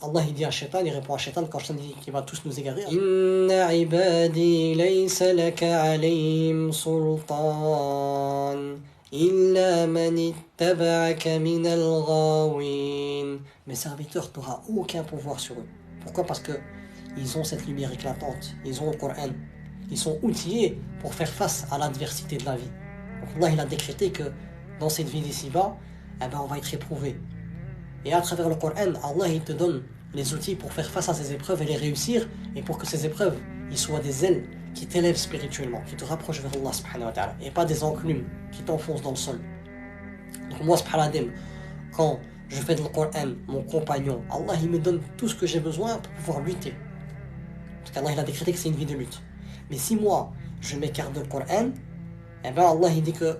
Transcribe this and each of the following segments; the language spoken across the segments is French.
Allah il dit à Shaitan, il répond à Shaitan quand Shaitan dit qu'il va tous nous égarer. Inna ibadi laysa laka alayhim sultan illa man ittaba'aka minal ghawin. Mes serviteurs, tu n'auras aucun pouvoir sur eux. Pourquoi? Parce que ils ont cette lumière éclatante, ils ont le Coran, ils sont outillés pour faire face à l'adversité de la vie. Donc Allah il a décrété que dans cette vie d'ici-bas, on va être éprouvé. Et à travers le Coran, Allah il te donne les outils pour faire face à ces épreuves et les réussir, et pour que ces épreuves ils soient des ailes qui t'élèvent spirituellement, qui te rapprochent vers Allah subhanahu wa ta'ala, et pas des enclumes qui t'enfoncent dans le sol. Donc moi subhanahu quand je fais de le Coran mon compagnon, Allah il me donne tout ce que j'ai besoin pour pouvoir lutter. Parce qu'Allah il a décrété que c'est une vie de lutte. Mais si moi je m'écarte de le Coran, Allah il dit que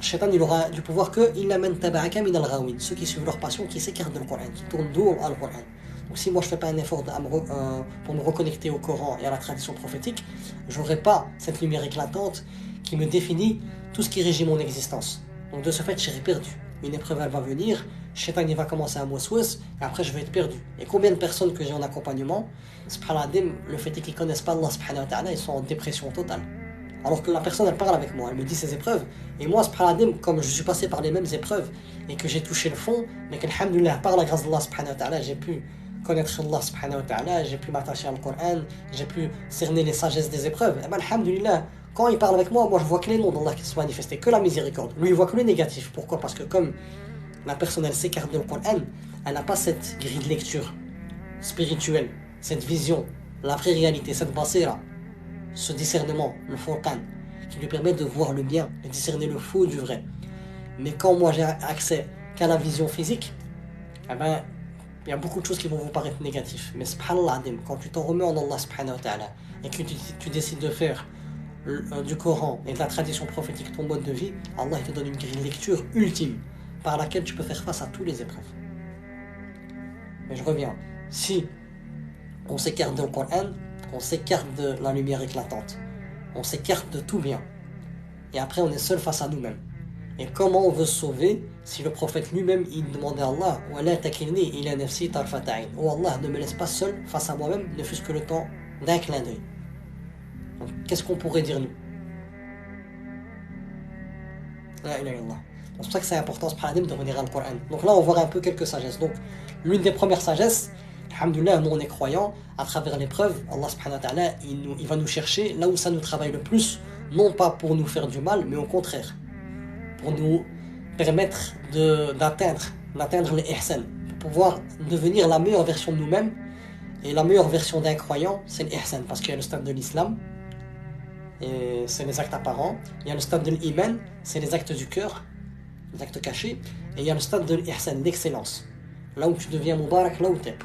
Shaitan il aura du pouvoir que illa man taba'aka min al-ghawin, ceux qui suivent leur passion, qui s'écartent du Coran, qui tournent dos à le Coran. Donc si moi je fais pas un effort pour me reconnecter au Coran et à la tradition prophétique, j'aurai pas cette lumière éclatante qui me définit tout ce qui régit mon existence. Donc de ce fait, je serai perdu. Une épreuve elle va venir, Shaitan il va commencer à m'ouest, et après je vais être perdu. Et combien de personnes que j'ai en accompagnement, subhanallah, le fait est qu'ils connaissent pas Allah subhanahu wa ta'ala, ils sont en dépression totale. Alors que la personne elle parle avec moi, elle me dit ses épreuves, et moi subhanallah, comme je suis passé par les mêmes épreuves et que j'ai touché le fond, mais qu'alhamdulillah par la grâce d'Allah subhanahu wa ta'ala, j'ai pu connaître Allah subhanahu wa ta'ala, j'ai pu m'attacher à le Coran, j'ai pu cerner les sagesses des épreuves, et alhamdulillah, quand il parle avec moi, moi je vois que les noms d'Allah qui se manifestent, que la miséricorde. Lui il voit que le négatif. Pourquoi? Parce que comme la personne elle s'écarte de le Coran, elle n'a pas cette grille de lecture spirituelle, cette vision, la vraie réalité, cette basira, ce discernement, le furqan, qui lui permet de voir le bien, de discerner le faux du vrai. Mais quand moi j'ai accès qu'à la vision physique, il y a beaucoup de choses qui vont vous paraître négatives. Mais subhanallah, quand tu t'en remets en Allah subhanahu wa ta'ala, et que tu décides de faire du Coran et de la tradition prophétique ton mode de vie, Allah il te donne une grille de lecture ultime par laquelle tu peux faire face à toutes les épreuves. Mais je reviens, si on s'écarte de le Coran, on s'écarte de la lumière éclatante, on s'écarte de tout bien, et après on est seul face à nous-mêmes. Et comment on veut se sauver si le prophète lui-même il demandait à Allah « Wa la takilni ila nafsi tarfata ayn » Oh Allah, ne me laisse pas seul face à moi-même, ne fût-ce que le temps d'un clin d'œil. Donc qu'est-ce qu'on pourrait dire nous? La ilaha illallah. C'est pour ça que c'est important de revenir à le Coran. Donc là on voit un peu quelques sagesses. Donc l'une des premières sagesses, alhamdoulilah, nous on est croyants, à travers l'épreuve, Allah subhanahu wa ta'ala il va nous chercher là où ça nous travaille le plus, non pas pour nous faire du mal, mais au contraire, pour nous permettre d'atteindre les ihsan, pour pouvoir devenir la meilleure version de nous-mêmes. Et la meilleure version d'un croyant, c'est l'ihsan, parce qu'il y a le stade de l'islam, et c'est les actes apparents. Il y a le stade de l'iman, c'est les actes du cœur, les actes cachés. Et il y a le stade de l'ihsan, l'excellence, là où tu deviens mubarak, là où tu es.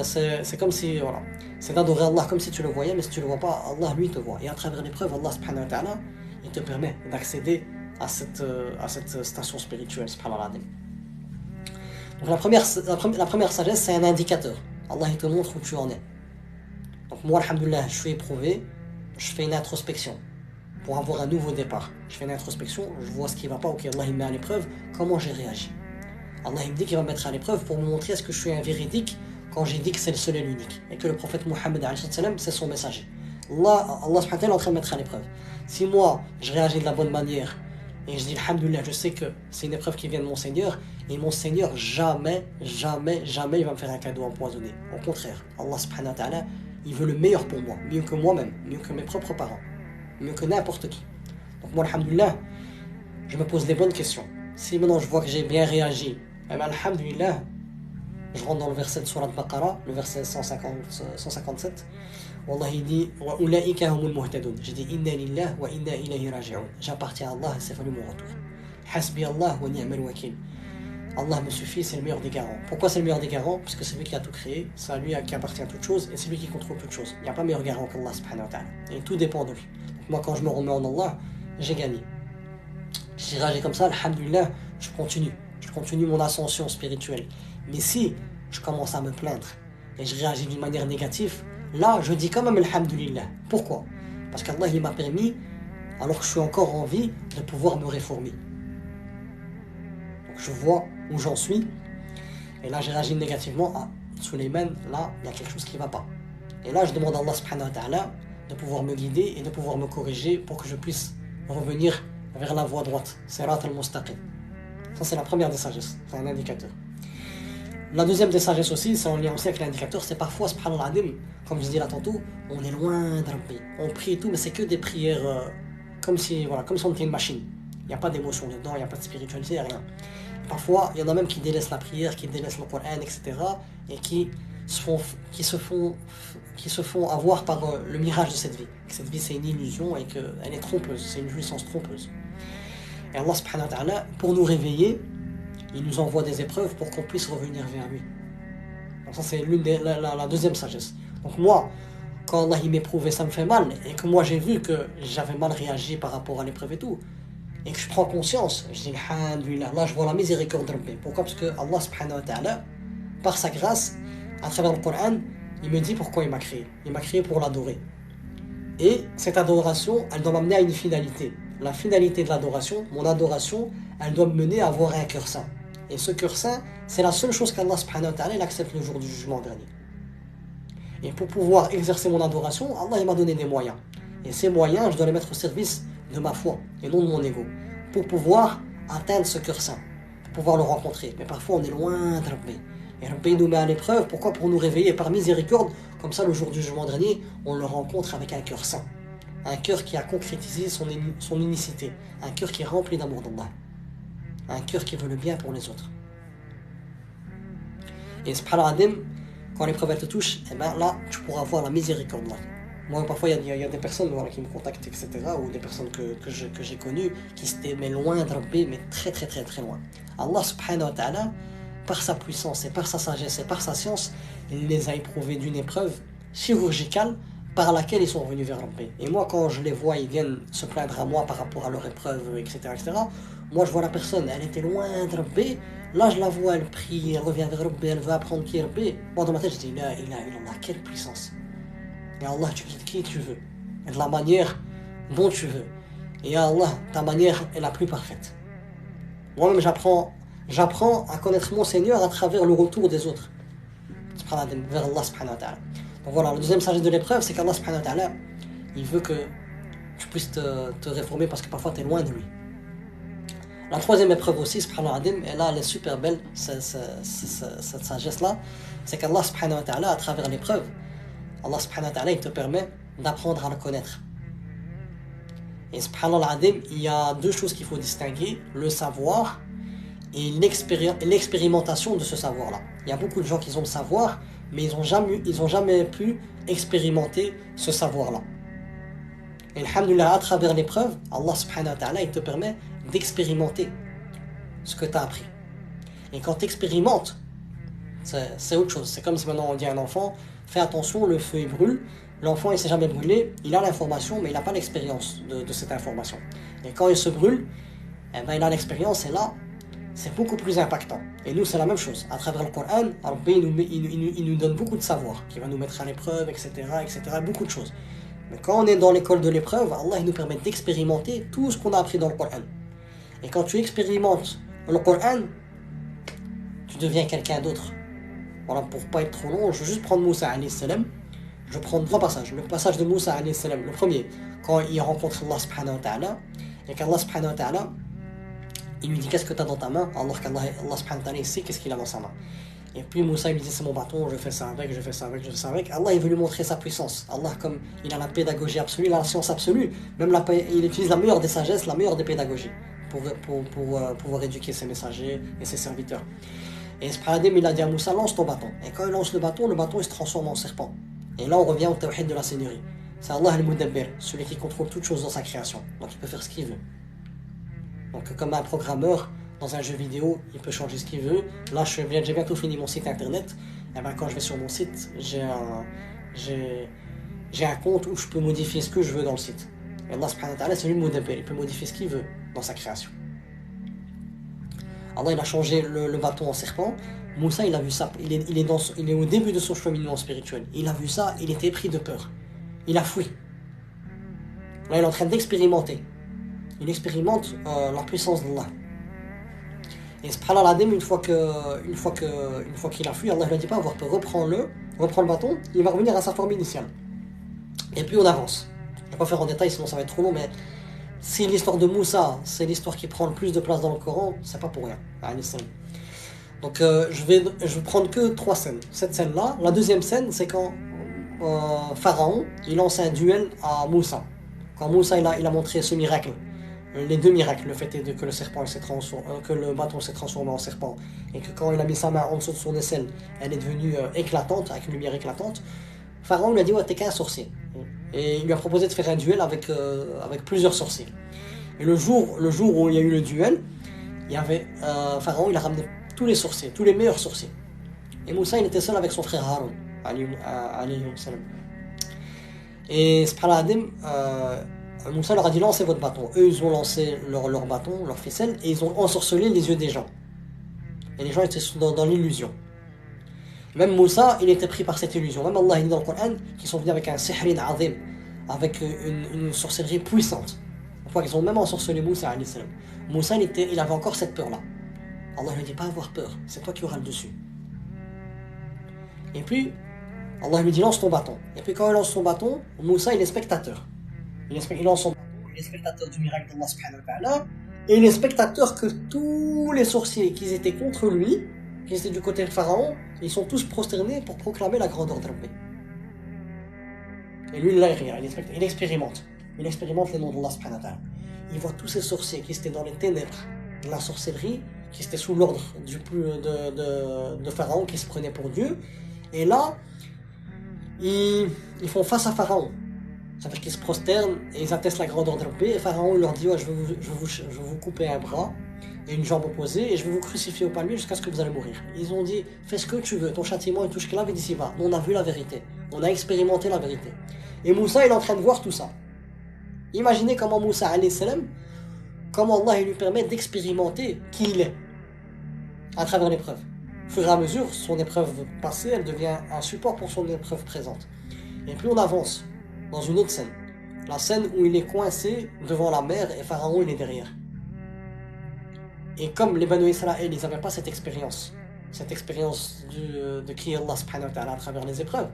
C'est comme si, voilà, c'est d'adorer Allah comme si tu le voyais, mais si tu le vois pas, Allah lui te voit. Et à travers l'épreuve, Allah subhanahu wa ta'ala, il te permet d'accéder à cette station spirituelle, subhanallah. Donc la première sagesse, c'est un indicateur. Allah il te montre où tu en es. Donc moi, alhamdoulilah, je suis éprouvé, je fais une introspection pour avoir un nouveau départ. Je fais une introspection, je vois ce qui va pas, ok, Allah il me met à l'épreuve, comment j'ai réagi. Allah il me dit qu'il va me mettre à l'épreuve pour me montrer est-ce que je suis un véridique quand j'ai dit que c'est le seul et l'unique, et que le prophète Mohammed c'est son messager. Allah subhanahu wa ta'ala est en train de mettre à l'épreuve. Si moi, je réagis de la bonne manière, et je dis alhamdoulilah, je sais que c'est une épreuve qui vient de mon Seigneur, et mon Seigneur jamais il va me faire un cadeau empoisonné. Au contraire, Allah subhanahu wa ta'ala, il veut le meilleur pour moi, mieux que moi-même, mieux que mes propres parents, mieux que n'importe qui. Donc moi alhamdoulilah, je me pose les bonnes questions. Si maintenant je vois que j'ai bien réagi, alhamdoulilah, je rentre dans le verset de Surat Baqarah, le verset 157. Wallah il dit wa ulaika humul muhtadun. J'ai dit inna lillah wa inna ilayhi raji'un. J'appartiens à Allah et c'est fallu mon retour. Hasbi Allah wa ni'mal wakil. Allah me suffit, c'est le meilleur des garants. Pourquoi c'est le meilleur des garants? Parce que c'est lui qui a tout créé, c'est à lui qui appartient à toute chose et c'est lui qui contrôle toute chose. Il n'y a pas meilleur garant qu'Allah subhanahu wa ta'ala. Et tout dépend de lui. Donc moi quand je me remets en Allah, j'ai gagné. Si j'ai réagi comme ça, alhamdulillah, je continue mon ascension spirituelle. Mais si je commence à me plaindre et je réagis d'une manière négative, là je dis quand même alhamdulillah. Pourquoi? Parce qu'Allah il m'a permis, alors que je suis encore en vie, de pouvoir me réformer. Donc je vois où j'en suis, et là j'ai réagi négativement. Sulayman, là, il y a quelque chose qui ne va pas. Et là, je demande à Allah subhanahu wa ta'ala de pouvoir me guider et de pouvoir me corriger pour que je puisse revenir vers la voie droite. Sirat al-Mustaqim. Ça, c'est la première des sagesses. C'est un indicateur. La deuxième des sagesses aussi, c'est en lien aussi avec l'indicateur, c'est parfois, subhanallah adim, comme je disais là tantôt, on est loin de Rabbi. On prie et tout, mais c'est que des prières comme si on était une machine. Il n'y a pas d'émotion dedans, il n'y a pas de spiritualité, rien. Parfois, il y en a même qui délaissent la prière, qui délaissent le Coran, etc. et qui se font avoir par le mirage de cette vie. Que cette vie, c'est une illusion et qu'elle est trompeuse, c'est une jouissance trompeuse. Et Allah subhanahu wa ta'ala, pour nous réveiller, il nous envoie des épreuves pour qu'on puisse revenir vers lui. Donc ça, c'est la deuxième sagesse. Donc moi, quand Allah m'éprouve et ça me fait mal, et que moi j'ai vu que j'avais mal réagi par rapport à l'épreuve et tout, et que je prends conscience, je dis alhamdulillah, là je vois la miséricorde de Rabbi. Pourquoi? Parce que Allah subhanahu wa ta'ala, par sa grâce, à travers le Coran, il me dit pourquoi il m'a créé. Il m'a créé pour l'adorer. Et cette adoration, elle doit m'amener à une finalité. La finalité de l'adoration, mon adoration, elle doit me mener à avoir un cœur saint. Et ce cœur saint, c'est la seule chose qu'Allah subhanahu wa ta'ala accepte le jour du jugement dernier. Et pour pouvoir exercer mon adoration, Allah il m'a donné des moyens. Et ces moyens, je dois les mettre au service de ma foi et non de mon ego. Pour pouvoir atteindre ce cœur saint, pour pouvoir le rencontrer. Mais parfois on est loin de Rabbi. Et Rabbi nous met à l'épreuve, pourquoi? Pour nous réveiller par miséricorde. Comme ça, le jour du jugement dernier, on le rencontre avec un cœur saint. Un cœur qui a concrétisé son unicité. Un cœur qui est rempli d'amour d'Allah. Un cœur qui veut le bien pour les autres. Et subhanallah, quand l'épreuve te touche, et ben là, tu pourras voir la miséricorde. Là. Moi, parfois, il y a des personnes qui me contactent, etc., ou des personnes que j'ai connues, qui étaient mais loin de Rabbi, mais très, très, très, très loin. Allah subhanahu wa ta'ala, par sa puissance et par sa sagesse et par sa science, il les a éprouvés d'une épreuve chirurgicale par laquelle ils sont revenus vers Rabbi. Et moi, quand je les vois, ils viennent se plaindre à moi par rapport à leur épreuve, etc., etc., moi, je vois la personne, elle était loin de Rabbi. Là, je la vois, elle prie, elle revient vers Rabbi, elle veut apprendre qui est Rabbi. Moi, dans ma tête, je dis, il a, quelle puissance. Et Allah, tu guides qui tu veux. Et de la manière dont tu veux. Et Allah, ta manière est la plus parfaite. Moi-même, j'apprends à connaître mon Seigneur à travers le retour des autres. Vers Allah subhanahu wa ta'ala. Donc voilà, la deuxième sagesse de l'épreuve, c'est qu'Allah subhanahu wa ta'ala, il veut que tu puisses te réformer parce que parfois tu es loin de lui. La troisième épreuve aussi, subhanahu wa ta'ala, et là elle est super belle, cette sagesse-là, c'est qu'Allah subhanahu wa ta'ala, à travers l'épreuve, Allah subhanahu wa ta'ala, il te permet d'apprendre à le connaître. Et subhanallah, il y a deux choses qu'il faut distinguer, le savoir et l'expérimentation de ce savoir-là. Il y a beaucoup de gens qui ont le savoir, mais ils n'ont jamais pu expérimenter ce savoir-là. Et alhamdulillah, à travers l'épreuve, Allah subhanahu wa ta'ala, il te permet d'expérimenter ce que tu as appris. Et quand tu expérimentes, c'est autre chose. C'est comme si maintenant on dit à un enfant, fais attention, le feu il brûle. L'enfant il ne s'est jamais brûlé, il a l'information, mais il n'a pas l'expérience de cette information. Et quand il se brûle, eh ben, il a l'expérience, et là, c'est beaucoup plus impactant. Et nous, c'est la même chose. À travers le Coran, il nous donne beaucoup de savoir, qui va nous mettre à l'épreuve, etc., etc., beaucoup de choses. Mais quand on est dans l'école de l'épreuve, Allah il nous permet d'expérimenter tout ce qu'on a appris dans le Coran. Et quand tu expérimentes le Coran, tu deviens quelqu'un d'autre. Voilà, pour ne pas être trop long, je vais juste prendre Moussa alayhi salam. Je prends trois passages. Le passage de Moussa alayhi salam, le premier, quand il rencontre Allah subhanahu wa ta'ala, et qu'Allah subhanahu wa ta'ala, il lui dit qu'est-ce que tu as dans ta main, alors qu'Allah subhanahu wa ta'ala il sait qu'est-ce qu'il a dans sa main. Et puis Moussa il lui dit c'est mon bâton, je fais ça avec, je fais ça avec, je fais ça avec. Allah il veut lui montrer sa puissance. Allah comme il a la pédagogie absolue, il a la science absolue, même il utilise la meilleure des sagesses, la meilleure des pédagogies pour pouvoir éduquer ses messagers et ses serviteurs. Et Subhanahu il a dit à Moussa lance ton bâton. Et quand il lance le bâton il se transforme en serpent. Et là on revient au tawhid de la seigneurie. C'est Allah al-Mudabbir, celui qui contrôle toutes choses dans sa création. Donc il peut faire ce qu'il veut. Donc comme un programmeur dans un jeu vidéo, il peut changer ce qu'il veut. Là j'ai bientôt fini mon site internet. Et ben quand je vais sur mon site, j'ai un compte où je peux modifier ce que je veux dans le site. Et Allah subhanahu wa ta'ala c'est lui le Mudabbir, il peut modifier ce qu'il veut dans sa création. Allah il a changé le bâton en serpent. Moussa il a vu ça, il est au début de son cheminement spirituel. Il a vu ça, il était pris de peur. Il a fui. Là il est en train d'expérimenter. Il expérimente la puissance d'Allah. Et subhanallah, une fois qu'il a fui, Allah ne lui a dit pas avoir peur, reprends le bâton, il va revenir à sa forme initiale. Et puis on avance. Je ne vais pas faire en détail, sinon ça va être trop long, mais si l'histoire de Moussa, c'est l'histoire qui prend le plus de place dans le Coran, c'est pas pour rien. Donc je vais prendre que 3 scènes. Cette scène-là, la deuxième scène, c'est quand Pharaon, il lance un duel à Moussa. Quand Moussa il a montré ce miracle, les 2 miracles, le fait est que que le bâton s'est transformé en serpent, et que quand il a mis sa main en dessous de son aisselle, elle est devenue éclatante, avec une lumière éclatante, Pharaon lui a dit ouais, t'es qu'un sorcier. Et il lui a proposé de faire un duel avec plusieurs sorciers. Et le jour où il y a eu le duel, il y avait Pharaon, il a ramené tous les sorciers, tous les meilleurs sorciers. Et Moussa, il était seul avec son frère Haroun, alayhi salam. Et Moussa leur a dit lancez votre bâton. Eux, ils ont lancé leur bâton, leur ficelle, et ils ont ensorcelé les yeux des gens. Et les gens étaient dans l'illusion. Même Moussa, il était pris par cette illusion. Même Allah, il dit dans le Coran qu'ils sont venus avec un sihrin azim, avec une sorcellerie puissante. Ils ont même ensorcelé Moussa, alayhi salam. Moussa, il avait encore cette peur-là. Allah ne lui dit pas avoir peur, c'est toi qui auras le dessus. Et puis, Allah lui dit lance ton bâton. Et puis quand il lance son bâton, Moussa il est spectateur. Il lance son bâton, il est spectateur du miracle d'Allah subhanahu wa ta'ala. Et il est spectateur que tous les sorciers qui étaient contre lui, qui étaient du côté de Pharaon, ils sont tous prosternés pour proclamer la grandeur de Rabbi. Et lui il expérimente. Il expérimente les noms d'Allah subhanahu wa ta'ala. Il voit tous ces sorciers qui étaient dans les ténèbres de la sorcellerie, qui étaient sous l'ordre de Pharaon, qui se prenait pour Dieu. Et là, ils font face à Pharaon. Ça veut dire qu'ils se prosternent et ils attestent la grandeur de Rabbi. Et Pharaon leur dit ouais, je vais vous couper un bras et une jambe opposée et je vais vous crucifier au palmier jusqu'à ce que vous allez mourir. Ils ont dit fais ce que tu veux, ton châtiment est tout ce qu'il avait d'ici bas. On a vu la vérité, on a expérimenté la vérité. Et Moussa il est en train de voir tout ça. Imaginez comment Moussa alayhi salam, comment Allah il lui permet d'expérimenter qui il est à travers l'épreuve. Au fur et à mesure, son épreuve passée, elle devient un support pour son épreuve présente. Et puis on avance dans une autre scène. La scène où il est coincé devant la mer et Pharaon il est derrière. Et comme les Banu Israël, ils n'avaient pas cette expérience de qui est Allah subhanahu wa ta'ala à travers les épreuves.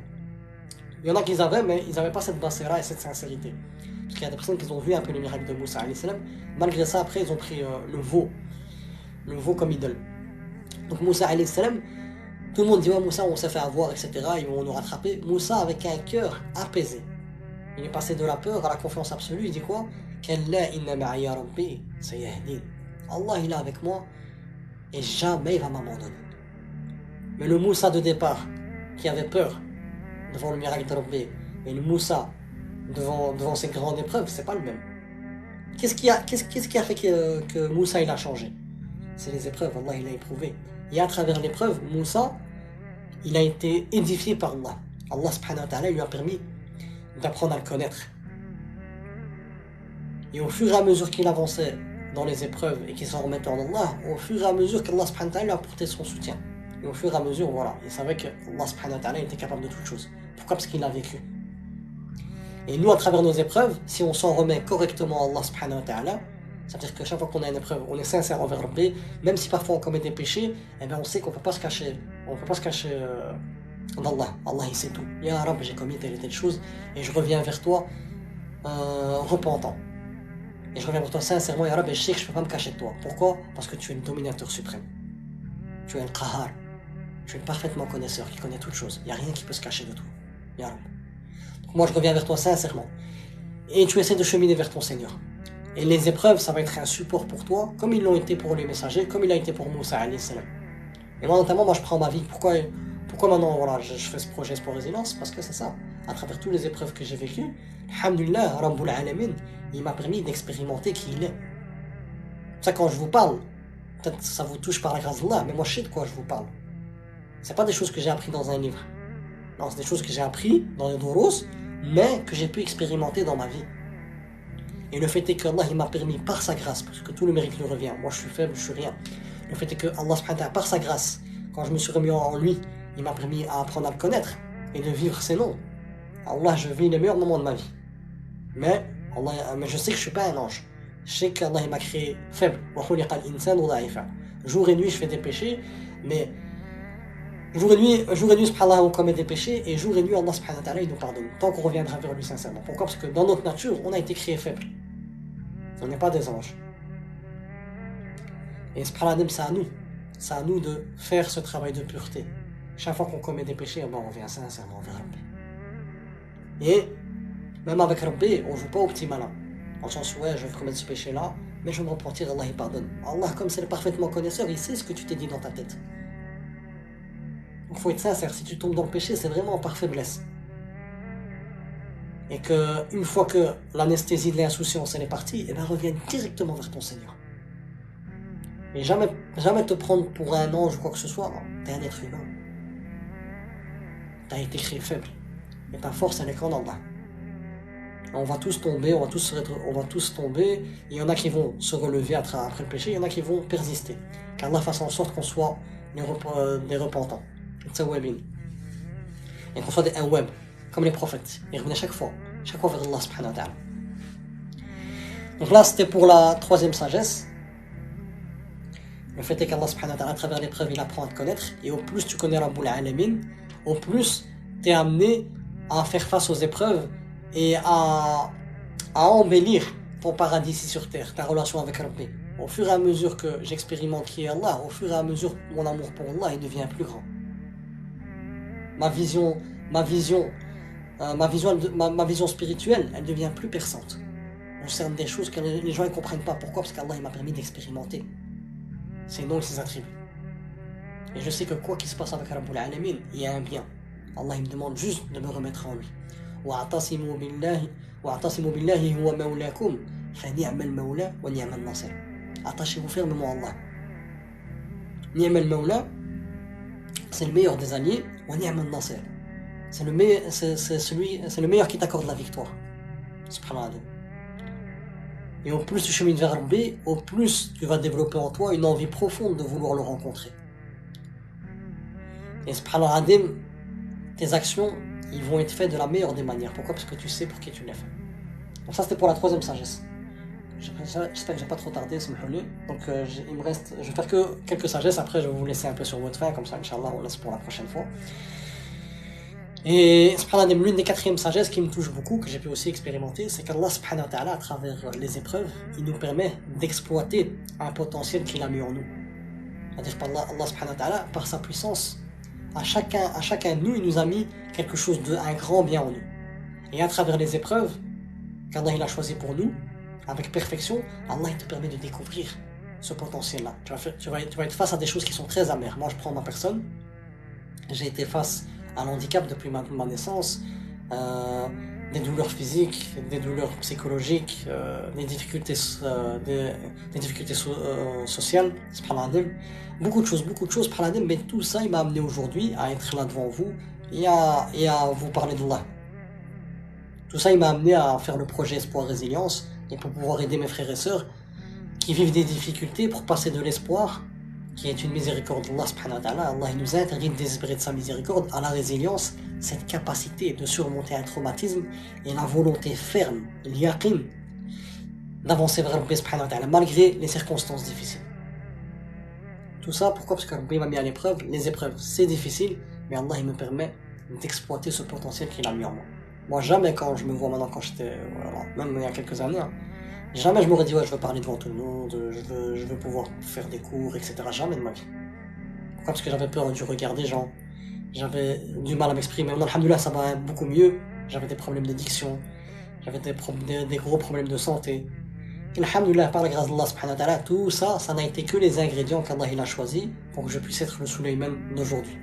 Il y en a qui avaient, mais ils n'avaient pas cette basira et cette sincérité. Parce qu'il y a des personnes qui ont vu un peu les miracles de Moussa alayhi salam. Malgré ça, après, ils ont pris le veau comme idole. Donc Moussa alayhi salam, tout le monde dit ouais, Moussa on s'est fait avoir, etc. Ils vont nous rattraper. Moussa avec un cœur apaisé. Il est passé de la peur à la confiance absolue. Il dit quoi? Allah il est avec moi et jamais il va m'abandonner. Mais le Moussa de départ qui avait peur devant le miracle de Rabbi et le Moussa devant ces grandes épreuves, c'est pas le même. Qu'est-ce qui a fait que Moussa il a changé? C'est les épreuves, Allah il a éprouvé. Et à travers l'épreuve, Moussa, il a été édifié par Allah. Allah subhanahu wa ta'ala lui a permis d'apprendre à le connaître. Et au fur et à mesure qu'il avançait dans les épreuves et qu'il s'en remettait en Allah, au fur et à mesure qu'Allah subhanahu wa ta'ala lui a apporté son soutien. Et au fur et à mesure, voilà, il savait que Allah subhanahu wa ta'ala était capable de toutes choses. Pourquoi? Parce qu'il l'a vécu. Et nous, à travers nos épreuves, si on s'en remet correctement à Allah subhanahu wa ta'ala, c'est-à-dire que chaque fois qu'on a une épreuve, on est sincère envers Rabbi, même si parfois on commet des péchés, eh bien on sait qu'on ne peut pas se cacher. On ne peut pas se cacher d'Allah. Allah il sait tout. Ya Rabbi, j'ai commis telle et telle chose et je reviens vers toi repentant. Et je reviens vers toi sincèrement, Ya Rabbi, je sais que je ne peux pas me cacher de toi. Pourquoi? Parce que tu es le dominateur suprême. Tu es le Qahar. Tu es le parfaitement connaisseur qui connaît toutes choses. Il n'y a rien qui peut se cacher de toi. Ya Rabbi. Donc moi je reviens vers toi sincèrement. Et tu essaies de cheminer vers ton Seigneur. Et les épreuves, ça va être un support pour toi, comme ils l'ont été pour les messagers, comme il a été pour Moussa alayhi salam. Et moi, notamment, je prends ma vie. Pourquoi maintenant, voilà, je fais ce projet Sport Résilience? Parce que c'est ça. À travers toutes les épreuves que j'ai vécues, alhamdulillah, Rabbul Alamin, il m'a permis d'expérimenter qui il est. Ça, quand je vous parle, peut-être ça vous touche par la grâce d'Allah, mais moi, je sais de quoi je vous parle. C'est pas des choses que j'ai appris dans un livre. Non, c'est des choses que j'ai appris dans les Douros, mais que j'ai pu expérimenter dans ma vie. Et le fait est que Allah il m'a permis par sa grâce, parce que tout le mérite lui revient, moi je suis faible, je suis rien. Le fait est que Allah subhanahu wa ta'ala, par sa grâce, quand je me suis remis en lui, il m'a permis à apprendre à le connaître et de vivre ses noms. Allah, je vis les meilleurs moments de ma vie. Mais je sais que je ne suis pas un ange. Je sais qu'Allah m'a créé faible. Jour et nuit, je fais des péchés, mais jour et nuit, subhanallah, on commet des péchés, et jour et nuit, Allah subhanahu wa ta'ala, il nous pardonne. Tant qu'on reviendra vers lui sincèrement. Pourquoi? Parce que dans notre nature, on a été créé faible. On n'est pas des anges. Et subhanallah, c'est à nous. C'est à nous de faire ce travail de pureté. Chaque fois qu'on commet des péchés, on revient sincèrement vers Rabbi. Et même avec Rabbi, on ne joue pas au petit malin. En sens, ouais, je vais commettre ce péché-là, mais je vais me repentir, Allah il pardonne. Allah, comme c'est le parfaitement connaisseur, il sait ce que tu t'es dit dans ta tête. Il faut être sincère, si tu tombes dans le péché, c'est vraiment par faiblesse. Et qu'une fois que l'anesthésie de l'insouciance elle est partie, eh ben, reviens directement vers ton Seigneur. Et jamais te prendre pour un ange ou quoi que ce soit, t'es un être humain. T'as été créé faible. Et ta force, elle est qu'en Allah. On va tous tomber, on va tous tomber. Il y en a qui vont se relever après le péché, il y en a qui vont persister. Qu'Allah fasse en sorte qu'on soit des repentants. Et qu'on soit des awwab, comme les prophètes. Ils revenaient chaque fois vers Allah subhanahu wa ta'ala. Donc là, c'était pour la troisième sagesse. Le fait est qu'Allah subhanahu wa ta'ala, à travers l'épreuve, il apprend à te connaître. Et au plus tu connais Rabbul Alamin, au plus tu es amené à faire face aux épreuves et à embellir ton paradis ici sur terre, ta relation avec Rabbi. Au fur et à mesure que j'expérimente qui est Allah, au fur et à mesure que mon amour pour Allah il devient plus grand. Ma vision spirituelle, elle devient plus perçante. On concerne des choses que les gens ne comprennent pas. Pourquoi? Parce qu'Allah m'a permis d'expérimenter ses noms et ses attributs. Et je sais que quoi qu'il se passe avec Rabbul Alamin, il y a un bien. Allah il me demande juste de me remettre en lui. وَاعْتَصِمُوا بِاللَّهِ هُوَ مَوْلَاكُمْ فَنِعْمَ الْمَوْلَى وَنِعْمَ النَّاصِرُ. Attachez-vous fermement à Allah. Ni'm al-Mawla, c'est le meilleur des alliés. Wa ni'm al-Nasir, c'est le meilleur qui t'accorde la victoire. Subhanallah. Et au plus tu chemines vers Rabbi, au plus tu vas développer en toi une envie profonde de vouloir le rencontrer. Et subhanallah, tes actions, ils vont être faites de la meilleure des manières. Pourquoi? Parce que tu sais pour qui tu les fais. Donc ça c'était pour la troisième sagesse. J'espère que j'ai pas trop tardé, donc il me reste, je vais faire que quelques sagesses, après je vais vous laisser un peu sur votre faim, comme ça Inch'Allah on laisse pour la prochaine fois. Et subhanallah, l'une des quatrièmes sagesses qui me touche beaucoup, que j'ai pu aussi expérimenter, c'est qu'Allah subhanahu wa ta'ala, à travers les épreuves, il nous permet d'exploiter un potentiel qu'il a mis en nous. C'est-à-dire qu'Allah subhanahu wa ta'ala, par sa puissance, à chacun de nous, il nous a mis quelque chose un grand bien en nous. Et à travers les épreuves qu'Allah il a choisi pour nous, avec perfection, Allah il te permet de découvrir ce potentiel-là. Tu vas être face à des choses qui sont très amères. Moi, je prends ma personne. J'ai été face à l'handicap depuis ma naissance, des douleurs physiques, des douleurs psychologiques, des difficultés sociales, beaucoup de choses, mais tout ça, il m'a amené aujourd'hui à être là devant vous et à vous parler d'Allah. Tout ça, il m'a amené à faire le projet Espoir Résilience, et pour pouvoir aider mes frères et sœurs qui vivent des difficultés pour passer de l'espoir, qui est une miséricorde d'Allah subhanahu wa ta'ala. Allah il nous interdit de désespérer de sa miséricorde, à la résilience, cette capacité de surmonter un traumatisme et la volonté ferme, l'yaqin, d'avancer vers Rabbi subhanahu wa ta'ala malgré les circonstances difficiles. Tout ça, pourquoi? Parce que Rabbi m'a mis à l'épreuve. Les épreuves, c'est difficile, mais Allah il me permet d'exploiter ce potentiel qu'il a mis en moi. Moi, jamais quand je me vois maintenant, quand j'étais, même il y a quelques années, jamais je m'aurais dit, ouais, je veux parler devant tout le monde, je veux pouvoir faire des cours, etc. Jamais de ma vie. Pourquoi? Parce que j'avais peur du regard des gens, j'avais du mal à m'exprimer. Maintenant, alhamdoulilah, ça va beaucoup mieux. J'avais des problèmes d'addiction, j'avais des gros problèmes de santé. Et alhamdoulilah, par la grâce d'Allah subhanahu wa ta'ala, tout ça, ça n'a été que les ingrédients qu'Allah il a choisis pour que je puisse être le Suleyman d'aujourd'hui.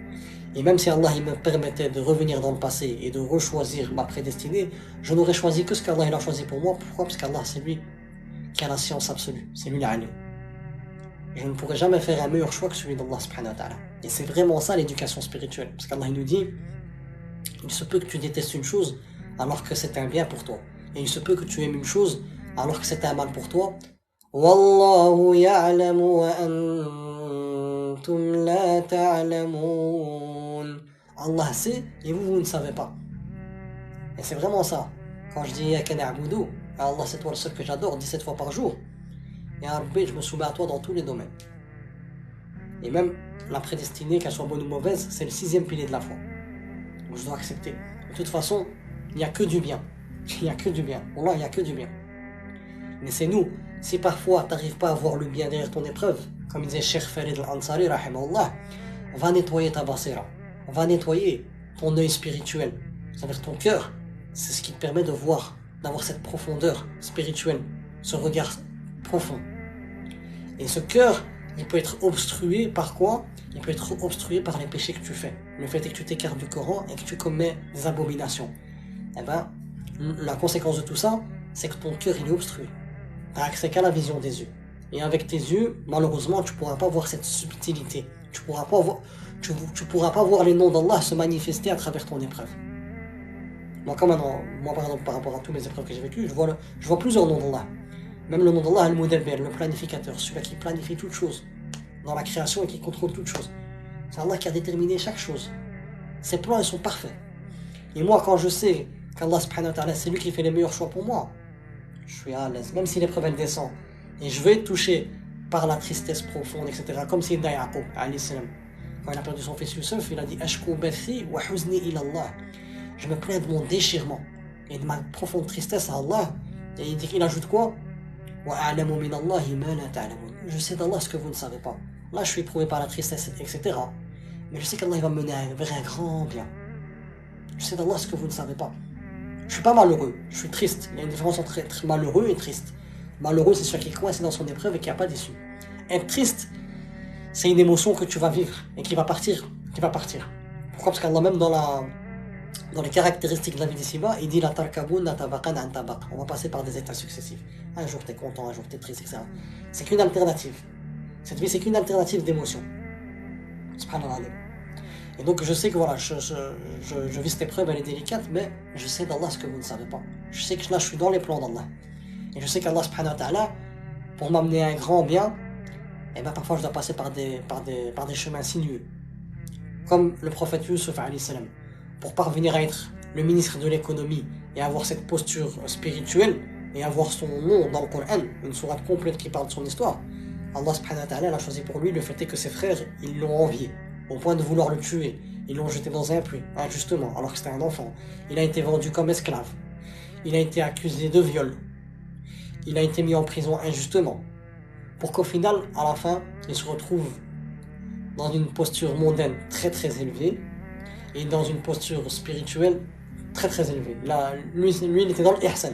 Et même si Allah il me permettait de revenir dans le passé et de rechoisir ma prédestinée, je n'aurais choisi que ce qu'Allah il a choisi pour moi. Pourquoi? Parce qu'Allah c'est lui qui a la science absolue, c'est lui l'alim. Je ne pourrais jamais faire un meilleur choix que celui d'Allah subhanahu wa ta'ala. Et c'est vraiment ça l'éducation spirituelle. Parce qu'Allah il nous dit, il se peut que tu détestes une chose alors que c'est un bien pour toi. Et il se peut que tu aimes une chose alors que c'est un mal pour toi. Wallahu ya'lamu wa antum la ta'lamun. Allah sait et vous ne savez pas. Et c'est vraiment ça. Quand je dis Yaka na'budu, Allah, c'est toi le seul que j'adore, 17 fois par jour. Et Rabbi, je me soumets à toi dans tous les domaines. Et même la prédestinée, qu'elle soit bonne ou mauvaise, c'est le 6e pilier de la foi. Donc je dois accepter. De toute façon, il n'y a que du bien. Il n'y a que du bien. Wallah, il n'y a que du bien. Mais c'est nous, si parfois tu n'arrives pas à voir le bien derrière ton épreuve, comme disait Cheikh Farid al-Ansari, rahimahullah, va nettoyer ta basira, va nettoyer ton œil spirituel, c'est-à-dire ton cœur. C'est ce qui te permet de voir, d'avoir cette profondeur spirituelle, ce regard profond. Et ce cœur, il peut être obstrué par quoi? Il peut être obstrué par les péchés que tu fais. Le fait est que tu t'écartes du Coran et que tu commets des abominations. Eh ben, la conséquence de tout ça, c'est que ton cœur il est obstrué. Tu n'as accès qu'à la vision des yeux. Et avec tes yeux, malheureusement, tu ne pourras pas voir cette subtilité. Tu pourras pas voir les noms d'Allah se manifester à travers ton épreuve. Moi, par exemple, par rapport à toutes mes épreuves que j'ai vécues, je vois plusieurs noms d'Allah. Même le nom d'Allah, Al-Mudabbir, le planificateur, celui qui planifie toutes choses dans la création et qui contrôle toutes choses. C'est Allah qui a déterminé chaque chose. Ses plans, ils sont parfaits. Et moi, quand je sais qu'Allah subhanahu wa ta'ala, c'est lui qui fait les meilleurs choix pour moi, je suis à l'aise, même si l'épreuve elle descend. Et je vais être touché par la tristesse profonde, etc. Comme Sayyidina Yaqub, alayhi salam. Quand il a perdu son fils Youssef, il a dit Ashku bathi wa huzni ila Allah. Je me plains de mon déchirement et de ma profonde tristesse à Allah. Et il ajoute quoi? Wa a'lamu min Allahi ma la ta'lamun. Je sais d'Allah ce que vous ne savez pas. Là, je suis éprouvé par la tristesse, etc. Mais je sais qu'Allah va me mener vers un grand bien. Je sais d'Allah ce que vous ne savez pas. Je suis pas malheureux, je suis triste. Il y a une différence entre être malheureux et triste. Malheureux, c'est celui qui est coincé dans son épreuve et qui n'a pas d'issue. Être triste, c'est une émotion que tu vas vivre et qui va partir. Pourquoi? Parce qu'Allah, même dans les caractéristiques de la vie d'ici-bas, il dit la tarkaboun la tabaqan an tabaq. On va passer par des états successifs. Un jour tu es content, un jour tu es triste, etc. C'est qu'une alternative. Cette vie, c'est qu'une alternative d'émotion. Subhanallah. Et donc je sais que voilà, je vis cette épreuve, elle est délicate, mais je sais d'Allah ce que vous ne savez pas. Je sais que là, je suis dans les plans d'Allah. Et je sais qu'Allah subhanahu wa ta'ala, pour m'amener à un grand bien, et ben parfois je dois passer par des chemins sinueux. Comme le prophète Youssef alayhi salam. Pour parvenir à être le ministre de l'économie et avoir cette posture spirituelle et avoir son nom dans le Coran, une sourate complète qui parle de son histoire, Allah subhanahu wa ta'ala a choisi pour lui. Le fait est que ses frères, ils l'ont envié au point de vouloir le tuer. Ils l'ont jeté dans un puits, injustement, alors que c'était un enfant. Il a été vendu comme esclave. Il a été accusé de viol. Il a été mis en prison injustement. Pour qu'au final, à la fin, il se retrouve dans une posture mondaine très très élevée et dans une posture spirituelle très très élevée. Là, lui il était dans l'ihsan.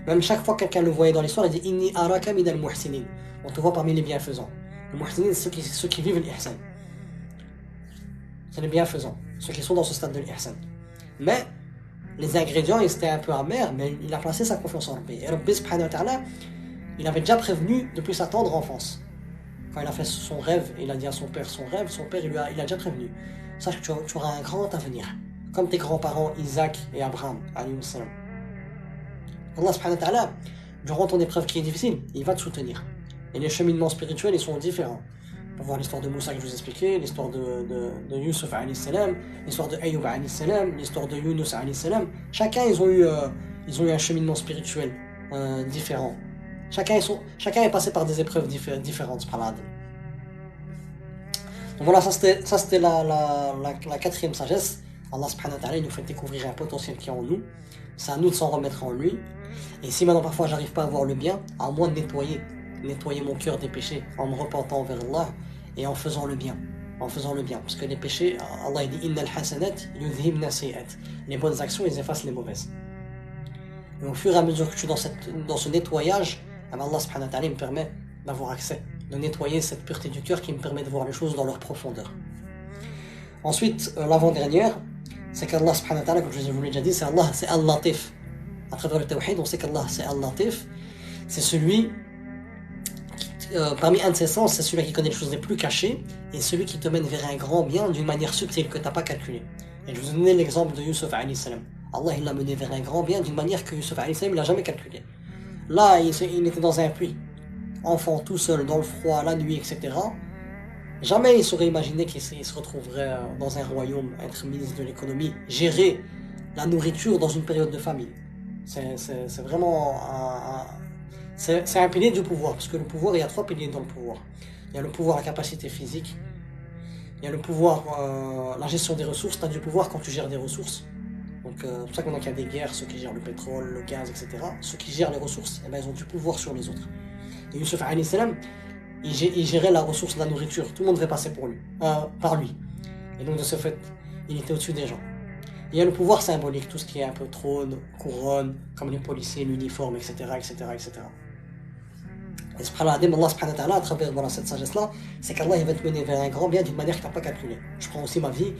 Même chaque fois que quelqu'un le voyait dans l'histoire, il dit Inni araka min al-muhsinin. On te voit parmi les bienfaisants. Les muhsinin, c'est ceux qui vivent l'ihsan. C'est les bienfaisants, ceux qui sont dans ce stade de l'ihsan. Mais les ingrédients, ils étaient un peu amers, mais il a placé sa confiance en Rabbi. Et Rabbi subhanahu wa ta'ala, il avait déjà prévenu depuis sa tendre enfance. Quand il a fait son rêve, il a dit à son père son rêve, son père il a déjà prévenu. Sache que tu auras un grand avenir, comme tes grands-parents Isaac et Abraham, alayhi salam. Allah subhanahu wa ta'ala, durant ton épreuve qui est difficile, il va te soutenir. Et les cheminements spirituels, ils sont différents. On va voir l'histoire de Moussa que je vous ai expliqué, l'histoire de Youssef alayhi salam, l'histoire de Ayyub alayhi salam, l'histoire de Yunus alayhi salam. Chacun, ils ont eu un cheminement spirituel différent. Chacun est passé par des épreuves différentes. Donc voilà, ça c'était la quatrième sagesse. Allah subhanahu wa ta'ala, il nous fait découvrir un potentiel qui est en nous. C'est à nous de s'en remettre en lui. Et si maintenant parfois j'arrive pas à voir le bien, à moi de nettoyer mon cœur des péchés en me repentant vers Allah et en faisant le bien. Parce que les péchés, Allah il dit Innal hasanat yudhibna sayiat. Les bonnes actions, ils effacent les mauvaises. Et au fur et à mesure que je suis dans ce nettoyage, Allah subhanahu wa ta'ala me permet d'avoir accès, de nettoyer cette pureté du cœur qui me permet de voir les choses dans leur profondeur. Ensuite, l'avant-dernière, c'est qu'Allah subhanahu wa ta'ala, comme je vous l'ai déjà dit, c'est Al-Latif. À travers le tawhid, on sait qu'Allah c'est Al-Latif. C'est celui parmi un de ses sens, c'est celui qui connaît les choses les plus cachées et celui qui te mène vers un grand bien d'une manière subtile que tu n'as pas calculée. Et je vous ai donné l'exemple de Youssef alayhi salam. Allah il l'a mené vers un grand bien d'une manière que Youssef alayhi salam il n'a jamais calculée. Là, il était dans un puits, enfant tout seul, dans le froid, la nuit, etc. Jamais il saurait imaginer qu'il se retrouverait dans un royaume, être ministre de l'économie, gérer la nourriture dans une période de famine. C'est vraiment c'est un pilier du pouvoir, parce que le pouvoir, il y a 3 piliers dans le pouvoir. Il y a le pouvoir, la capacité physique, il y a le pouvoir, la gestion des ressources, tu as du pouvoir quand tu gères des ressources. Donc c'est pour ça que maintenant qu'il y a des guerres, ceux qui gèrent le pétrole, le gaz, etc., ceux qui gèrent les ressources, eh ben, ils ont du pouvoir sur les autres. Et Yusuf alayhi salam, il gérait la ressource de la nourriture, tout le monde devait passer par lui. Et donc de ce fait, il était au-dessus des gens. Il y a le pouvoir symbolique, tout ce qui est un peu trône, couronne, comme les policiers, l'uniforme, etc., etc., etc. Et Allah subhanahu wa ta'ala, à travers voilà, cette sagesse-là, c'est qu'Allah il va te mener vers un grand bien d'une manière que tu n'as pas calculée. Je prends aussi ma vie.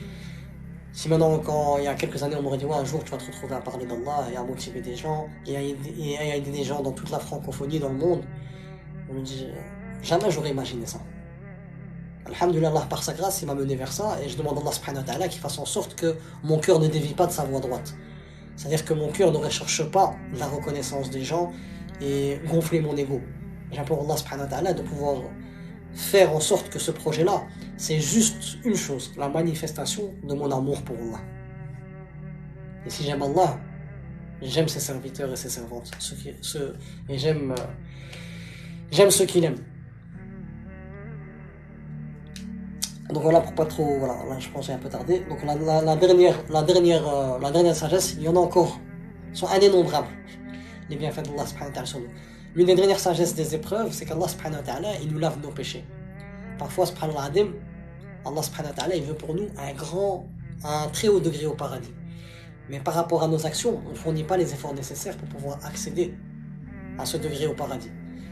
Si maintenant, quand il y a quelques années, on m'aurait dit ouais, un jour tu vas te retrouver à parler d'Allah et à motiver des gens, et à aider des gens dans toute la francophonie, dans le monde, on me dit jamais j'aurais imaginé ça. Alhamdulillah, Allah, par sa grâce, il m'a mené vers ça, et je demande à Allah subhanahu wa ta'ala qu'il fasse en sorte que mon cœur ne dévie pas de sa voie droite. C'est-à-dire que mon cœur ne recherche pas la reconnaissance des gens et gonfler mon ego. J'implore Allah subhanahu wa ta'ala de pouvoir faire en sorte que ce projet-là, c'est juste une chose, la manifestation de mon amour pour Allah. Et si j'aime Allah, j'aime ses serviteurs et ses servantes, et j'aime ceux qu'il aime. Donc voilà, pour pas trop, voilà, là je pense que j'ai un peu tardé. Donc la dernière sagesse, il y en a encore, sont indénombrables, les bienfaits d'Allah subhanahu wa ta'ala sur nous. L'une des dernières sagesses des épreuves, c'est qu'Allah subhanahu wa ta'ala, il nous lave nos péchés. Parfois, subhanallah, Allah subhanahu wa ta'ala, il veut pour nous un très haut degré au paradis. Mais par rapport à nos actions, on ne fournit pas les efforts nécessaires pour pouvoir accéder à ce degré au paradis.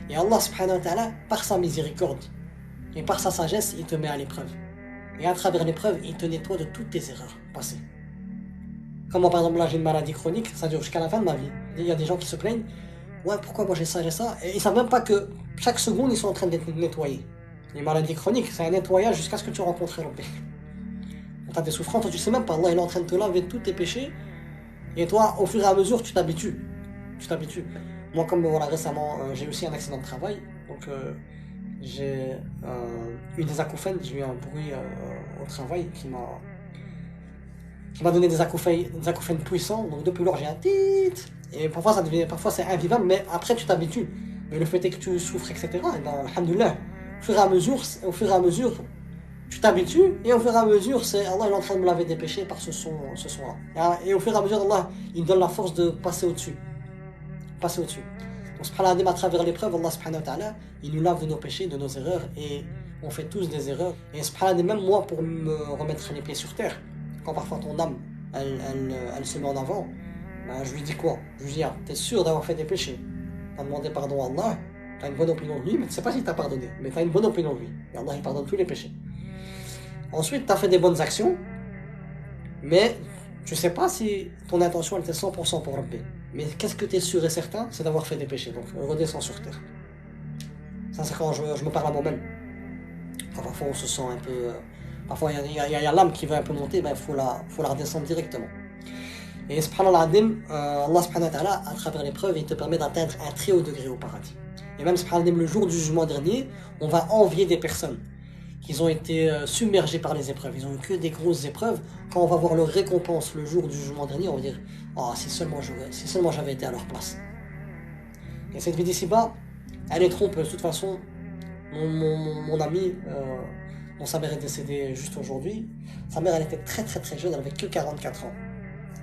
Et Allah subhanahu wa ta'ala, par sa miséricorde et par sa sagesse, il te met à l'épreuve. Et à travers l'épreuve, il te nettoie de toutes tes erreurs passées. Comme moi, par exemple, là j'ai une maladie chronique, ça dure jusqu'à la fin de ma vie. Il y a des gens qui se plaignent, ouais, pourquoi moi j'ai ça, et ils savent même pas que chaque seconde ils sont en train d'être nettoyés. Les maladies chroniques, c'est un nettoyage jusqu'à ce que tu rencontres Rabbi. Quand tu as des souffrances, toi, tu sais même pas, Allah il est en train de te laver tous tes péchés, et toi, au fur et à mesure, tu t'habitues. Moi, comme voilà, récemment, j'ai eu aussi un accident de travail, donc j'ai eu des acouphènes, j'ai eu un bruit au travail qui m'a donné des acouphènes puissants, donc depuis lors j'ai un tit, et parfois c'est invivable, mais après tu t'habitues. Mais le fait est que tu souffres, etc., et ben, alhamdoulilah, au fur et à mesure, tu t'habitues, et au fur et à mesure, Allah il est en train de me laver des péchés par ce son-là. Et au fur et à mesure, Allah il donne la force de passer au-dessus. Donc, subhanallah, à travers l'épreuve, Allah subhanahu wa ta'ala, il nous lave de nos péchés, de nos erreurs, et on fait tous des erreurs. Et subhanallah, même moi, pour me remettre les pieds sur terre, quand parfois ton âme, elle se met en avant, ben, je lui dis quoi? Je lui dis, t'es sûr d'avoir fait des péchés? T'as demandé pardon à Allah, t'as une bonne opinion de lui, mais tu sais pas si t'as pardonné, mais t'as une bonne opinion de lui. Et Allah, il pardonne tous les péchés. Ensuite, t'as fait des bonnes actions, mais tu sais pas si ton intention elle était 100% pour Rabbi. Mais qu'est-ce que tu es sûr et certain? C'est d'avoir fait des péchés. Donc redescends sur terre. Ça c'est quand je me parle à moi-même. Quand parfois on se sent un peu... parfois il y a l'âme qui veut un peu monter, ben, faut la redescendre directement. Et subhanallah, Allah subhanahu wa ta'ala, à travers l'épreuve, il te permet d'atteindre un très haut degré au paradis. Et même subhanallah, le jour du jugement dernier, on va envier des personnes qui ont été submergés par les épreuves. Ils ont eu que des grosses épreuves. Quand on va voir leur récompense le jour du jugement dernier, on va dire oh, si seulement j'avais été à leur place. Et cette vie d'ici-bas, elle est trompeuse. De toute façon, mon ami, dont sa mère est décédée juste aujourd'hui, sa mère elle était très très très jeune, elle avait que 44 ans.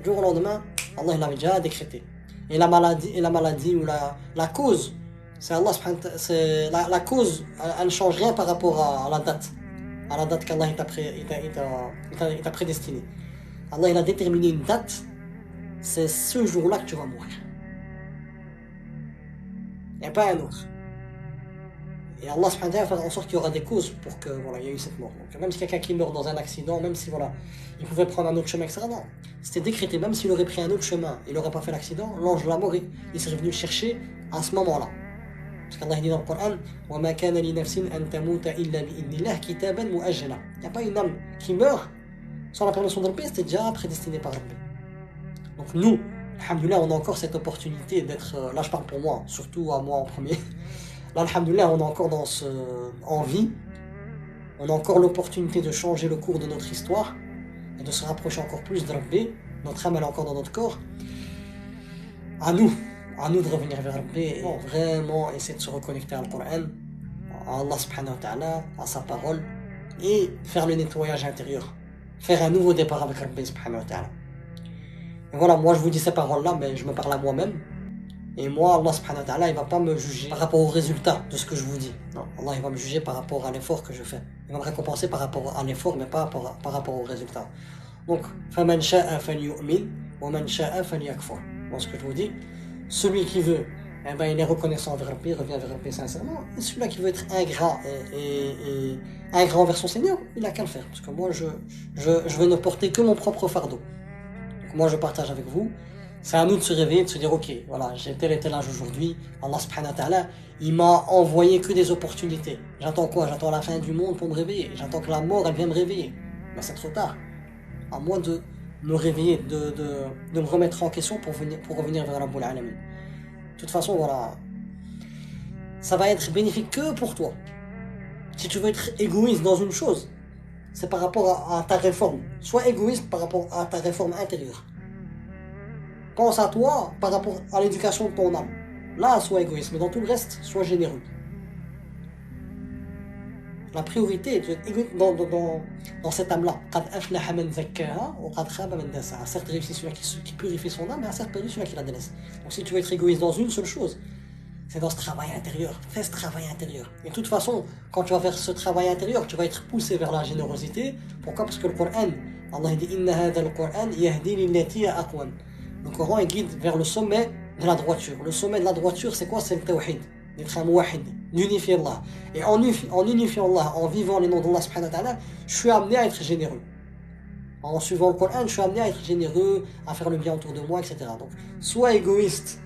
Du jour au lendemain, Allah l'avait déjà décrété. Et la maladie ou la cause, c'est Allah, c'est la cause, elle ne change rien par rapport à la date qu'Allah t'a prédestinée. Allah il a déterminé une date, c'est ce jour-là que tu vas mourir. Il n'y a pas un autre. Et Allah subhanahu wa ta'ala va faire en sorte qu'il y aura des causes pour que voilà, il y ait eu cette mort. Donc, même si quelqu'un qui meurt dans un accident, même si voilà, il pouvait prendre un autre chemin, etc. Non, c'était décrété. Même s'il aurait pris un autre chemin, il n'aurait pas fait l'accident, l'ange de la mort, il serait venu le chercher à ce moment-là. Parce qu'Allah dit dans le Coran, وَمَا كَانَ لِنَفْسٍ أَن تَمُوتَ إِلَّا بِإِذْنِ اللَّهِ كِتَابًا مُؤَجَّلًا. Il n'y a pas une âme qui meurt sans la permission de Rabbi, c'était déjà prédestiné par Rabbi. Donc nous, alhamdoulilah, on a encore cette opportunité d'être, là je parle pour moi, surtout à moi en premier. Là, alhamdoulilah, on est encore en vie. On a encore l'opportunité de changer le cours de notre histoire et de se rapprocher encore plus de Rabbi. Notre âme, elle est encore dans notre corps. à nous, à nous de revenir vers Rabbi et vraiment essayer de se reconnecter à Coran, à Allah subhanahu wa ta'ala, à sa parole, et faire le nettoyage intérieur. Faire un nouveau départ avec Rabbi subhanahu wa ta'ala. Et voilà, moi je vous dis ces paroles-là, mais je me parle à moi-même. Et moi, Allah subhanahu wa ta'ala, il va pas me juger par rapport au résultat de ce que je vous dis. Non, Allah il va me juger par rapport à l'effort que je fais. Il va me récompenser par rapport à l'effort, mais pas par rapport au résultat. Donc, فَمَنْ شَاءَ فَلْيُؤْمِنْ وَمَنْ شَاءَ فَلْيَكْفُرْ. Bon, ce que je vous dis, celui qui veut, eh ben, il est reconnaissant vers Rabbi, revient vers Rabbi sincèrement. Et celui-là qui veut être ingrat et ingrat envers son Seigneur, il n'a qu'à le faire. Parce que moi, je veux ne porter que mon propre fardeau. Donc moi, je partage avec vous. C'est à nous de se réveiller, de se dire, ok, voilà, j'ai tel et tel âge aujourd'hui. Allah subhanahu wa ta'ala, il m'a envoyé que des opportunités. J'attends quoi? J'attends la fin du monde pour me réveiller. J'attends que la mort, elle vienne me réveiller. Mais c'est trop tard. À moi de me réveiller, de me remettre en question pour revenir vers Rabbul Alamin. De toute façon, voilà, ça va être bénéfique que pour toi. Si tu veux être égoïste dans une chose, c'est par rapport à ta réforme. Sois égoïste par rapport à ta réforme intérieure. Pense à toi par rapport à l'éducation de ton âme. Là, sois égoïste, mais dans tout le reste, sois généreux. La priorité est dans cette âme-là. Certes réussit celui qui purifie son âme, mais certes perdu celui qui la délaisse. Donc si tu veux être égoïste dans une seule chose, c'est dans ce travail intérieur. Fais ce travail intérieur. Et de toute façon, quand tu vas faire ce travail intérieur, tu vas être poussé vers la générosité. Pourquoi? Parce que le Coran, Allah dit Inna hadha al-Qur'an yahdi lillati hiya aqwam. Le Coran il guide vers le sommet de la droiture. Le sommet de la droiture, c'est quoi? C'est le tawhid. D'être un muwahid, d'unifier Allah. Et en unifiant Allah, en vivant les noms d'Allah subhanahu wa ta'ala, je suis amené à être généreux. En suivant le Coran, je suis amené à être généreux, à faire le bien autour de moi, etc. Donc, sois égoïste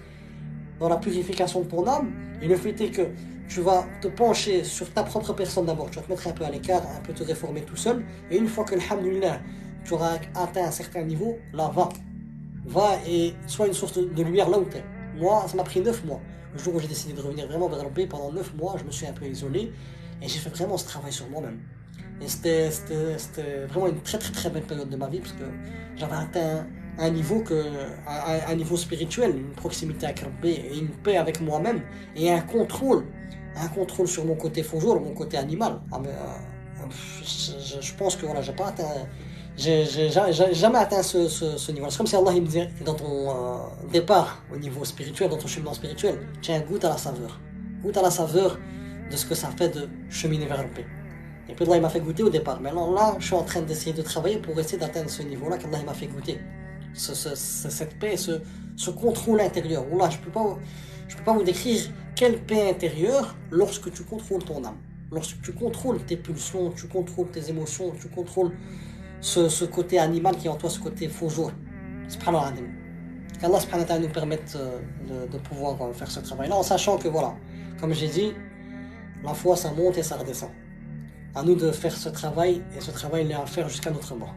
dans la purification de ton âme, et le fait est que tu vas te pencher sur ta propre personne d'abord, tu vas te mettre un peu à l'écart, un peu te réformer tout seul, et une fois que, alhamdoulilah, tu auras atteint un certain niveau, là, va et sois une source de lumière là où tu es. Moi, ça m'a pris 9 mois. Le jour où j'ai décidé de revenir vraiment vers Rabbi, pendant 9 mois, je me suis un peu isolé, et j'ai fait vraiment ce travail sur moi-même. Et c'était vraiment une très très très belle période de ma vie, parce que j'avais atteint un niveau spirituel, une proximité avec Rabbi, et une paix avec moi-même, et un contrôle sur mon côté faujour, mon côté animal. Je pense que voilà, j'ai jamais atteint ce niveau. C'est comme si Allah il me disait, dans ton départ au niveau spirituel, dans ton cheminement spirituel, tiens, goûte à la saveur. Goûte à la saveur de ce que ça fait de cheminer vers Rabbi. Et puis Allah il m'a fait goûter au départ. Maintenant là, je suis en train d'essayer de travailler pour essayer d'atteindre ce niveau-là qu'Allah il m'a fait goûter. Cette paix, ce contrôle intérieur. Là, je peux pas vous décrire quelle paix intérieure lorsque tu contrôles ton âme. Lorsque tu contrôles tes pulsions, tu contrôles tes émotions, tu contrôles ce côté animal qui est en toi, ce côté faux jour. Subhanallah. Qu'Allah subhanahu wa ta'ala nous permette de pouvoir faire ce travail-là, en sachant que voilà, comme j'ai dit, la foi ça monte et ça redescend. À nous de faire ce travail, et ce travail il est à faire jusqu'à notre mort.